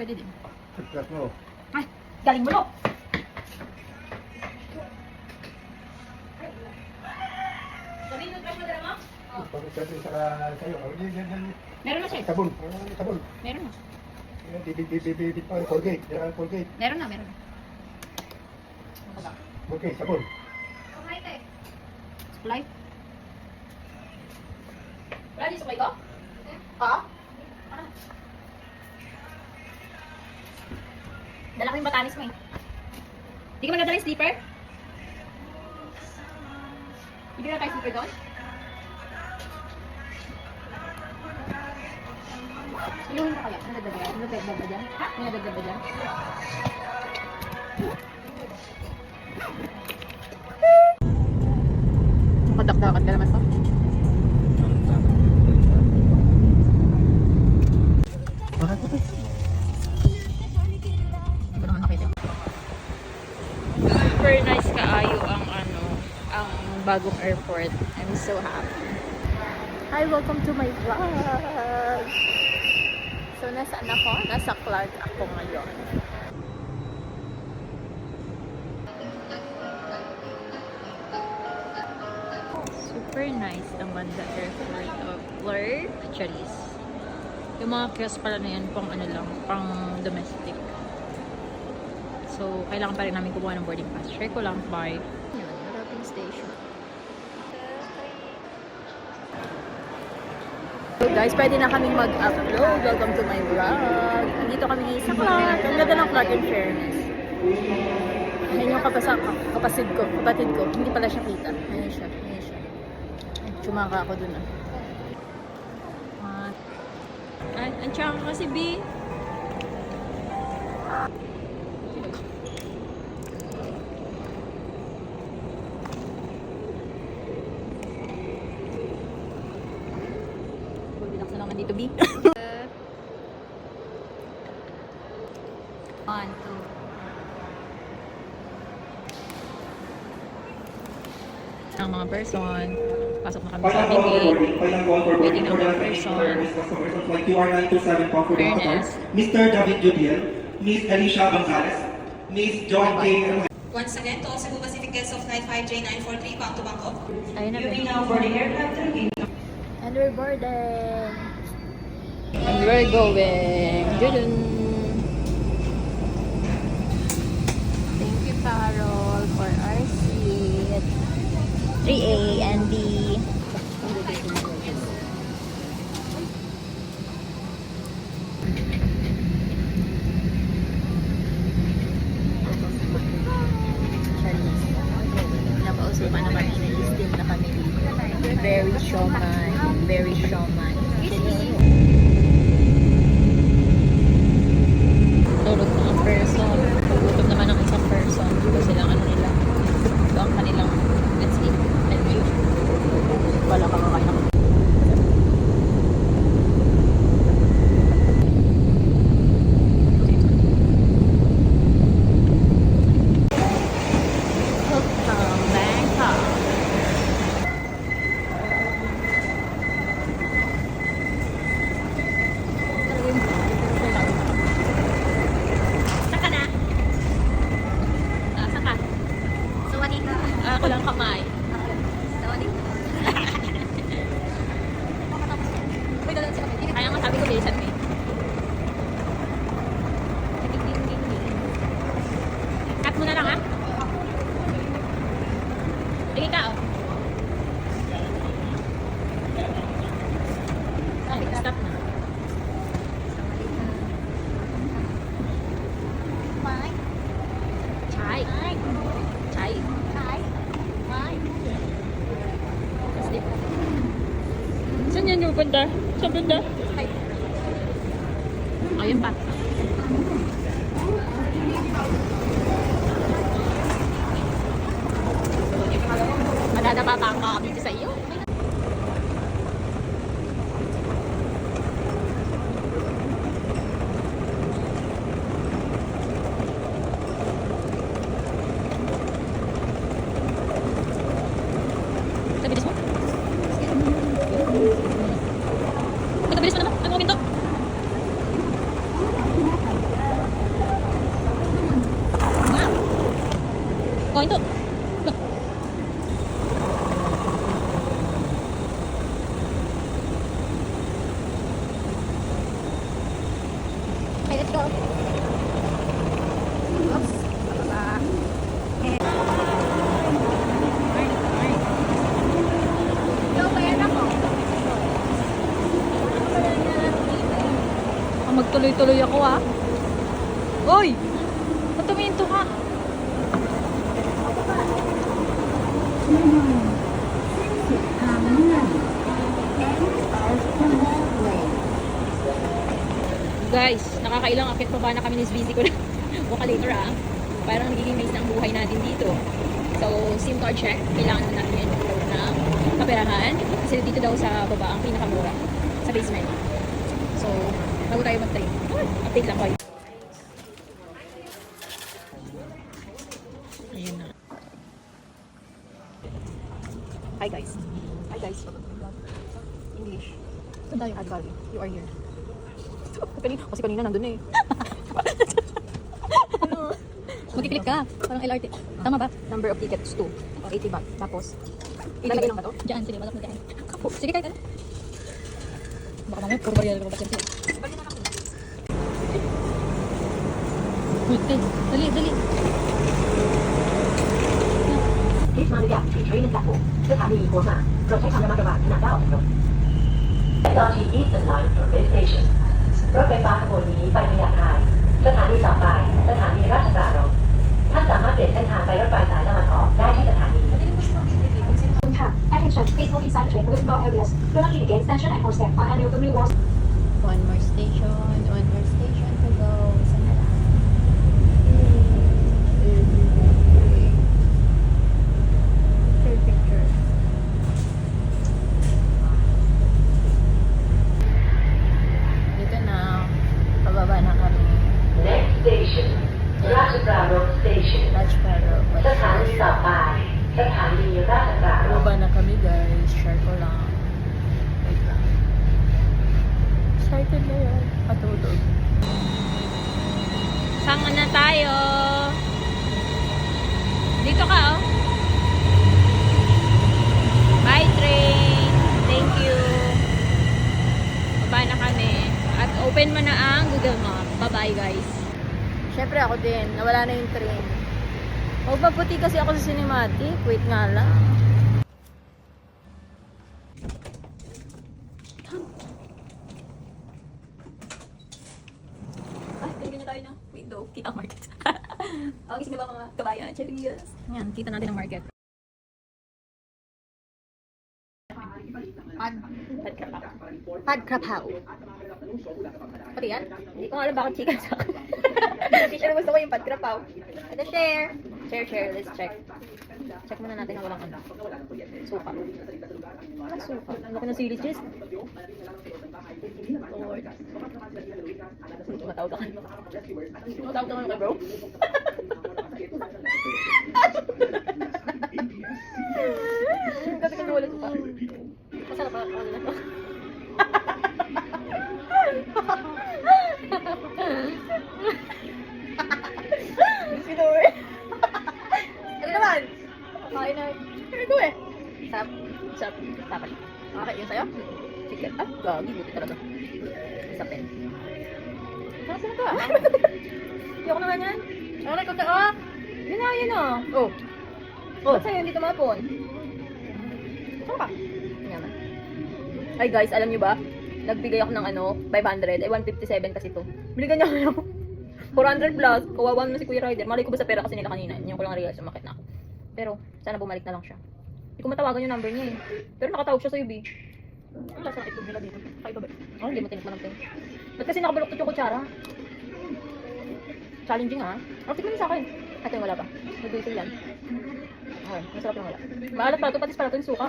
pwede din. Pagkas mo. Ay, galing mo no. Pagkas mo sa'yo. Meron na siya. Sabon. Sabon. Meron na. Bibit pa. Colgate. Colgate. Meron na. Okay, sabon. Supply. Ready supply ko? Ha? Dala ko yung batanis mo eh. Hindi ka magdadala yung slipper? Hindi na tayo slipper doon? Iluhin ka kaya? Nadagdag ba yan? Nadagdag ba dyan? Ha? May nadagdag ba dyan? Makadakdakan ka naman sa? Bakit po? Hindi ko naman nakita. Super nice kaayo ang ang bagong airport. I'm so happy. Hi, welcome to my vlog. So, nasaan ako? Nasa Clark ako ngayon. Super nice naman the airport of Clark. Charis. Yung mga kiosk pala na yan, pang ano lang, pang domestic. So, kailangan pa rin namin kumuha ng boarding pass. Share ko lang, bye. Yun, Maraming station. So guys, pwede na kaming mag-upload. Welcome to my vlog. Dito kami sa Clark. Ang ganda ng Clark in fairness. Ayan yung kapatid ko. Hindi pala siya kita. Ayan siya. Tsumaka ako dun ah. Ang tsaka kasi B. Relax na naman dito B. 1, 2. Ang mga person. Pasok na kami sa aming gate. Waiting ang mga person. Fairness. Mr. David Judiel, Miss Alicia Gonzalez, Miss John K. Once again, to all Cebu Pacific guests of Flight 5J943 bound to Bangkok. Ayun na You ba? may now board the aircraft to gate. And we're boarding. And we're going. Dun. Thank you, Carol, for our seat. 3A and B. Napausupan naman in-steam na kami dito. Very showman. Tulog na ang person. Pagutom naman ang isang person. Ito silang nila. Ito ang kanilang let's eat and you. Wala kang kakain ako. Ako lang kamay. Kaya nga sabi ko bilisan mo eh. Cut mo na lang ah. Tingin ka oh. Okay, stop na. Chai. Saan yan yung banda? Saan banda? Ayun pa. Madadapa pa ako dito sa iyo. Bilis mo? Bilis mo naman. Ano mo minto? Okay, let's go. Oops. Baba. Hello, bayan ako. Magtuloy-tuloy ako ah. Uy! Ba't tuminto ka? Guys, nakakailang akit pa ba na kami ni busy ko na. Buka later ah. Parang nagiging maze na ang buhay natin dito. So, SIM card check. Kailangan na natin yung upload ng kaperahan. Kasi dito daw sa baba ang pinakamura. Sa basement. So, bago tayo mag-train. Update lang kayo. Ayan na. Hi guys. Hi guys. English. Saan tayo? Advali. You are here. Kasi kanina nandun eh. Mag-click ka. Parang LRT. Tama ba? Number of tickets 2. 80 baht. Tapos, ilalagay lang ba to? Diyan. Sige, malap na diyan. Sige, kahit ano. Baka mamaya, puro barya na lumabas yan siya. Wait, dali, dali. ทิศมาจากที่ Train จากผมสถานีหัวหมากโปรดใช้ความระมัดระวังขณะก้าวออกจากรถ LRT Eastern Line from Bay Station รถไฟฟ้าขบวนนี้ไปพญาไทสถานีต่อไปสถานีราชปรารภท่านสามารถเปลี่ยนเส้นทางไปรถไฟสายตะวันออกได้ที่สถานี Attention, please move inside the train with door areas. Do not lean against tension and footstep on any of the blue walls. One more station to go. Isa na lang. Picture. Dito na. Pababa na kami. Next station ราชปรารภ Station Rajparo. สถานีต่อไปสถานีราชปรารภ Pababa na kami guys. Share ko lang. Wait lang. Excited na yan. Patulog. Sanga na tayo. Dito ka oh. Bye train. Thank you. Baba na kami. At open mo na ang Google Map. Bye-bye guys. Syempre ako din. Nawala na yung train. Magpaputi kasi ako sa cinematic. Wait nga lang. Ay, tingnan na tayo ng window. Kita ang market. Okay, sige ba mga kabayan? Cheers! Yan, kita natin ang market. Pad Krapaw. Pati yan? Hindi ko alam bakit chicken sa akin. Hindi siya gusto ko yung Pad Krapaw. Ito share. Share. Let's check. Check muna natin na walang ano. Suka. Suka. Ano ko ng sili cheese? Lord. Tumatawag ka. Tumatawag ka kay bro? Kasi kanulit pa. Masarap pa ako na to. Sinuri. Ano naman? Kain na. Kaya ko eh. Sarap. Tapos. Okay, yun sa'yo? Chicken. Ah, gagi. Buti talaga. Isa pen. Sarap sila ka. Hindi ako naman yan. Ano na ikaw oh. Yun na. Oh. Ba't sa'yo hindi tumapon? Saan ka? Yaman. Ay guys, alam nyo ba? Nagbigay ako ng 500. Ay 157 kasi to. Biligan niya ako. 400 plus. Kawawa naman si Kuya Ryder. Malay ko ba sa pera kasi nila kanina. Yung ko lang realize sumakit na ako. Pero sana bumalik na lang siya. Hindi ko matawagan yung number niya eh. Pero nakatawag siya sa'yo, B. Ang lasa ng itlog nila dito. Kakaiba ba? Oh, hindi mo tinikman ng pen. Ba't kasi nakabaluktot yung kutsara? Challenging ha? Oh, tikman mo sa akin. Ito yung wala pa. Nag-duito yan. Okay, masarap yung wala. Maalat pala ito, patis pala ito yung suka.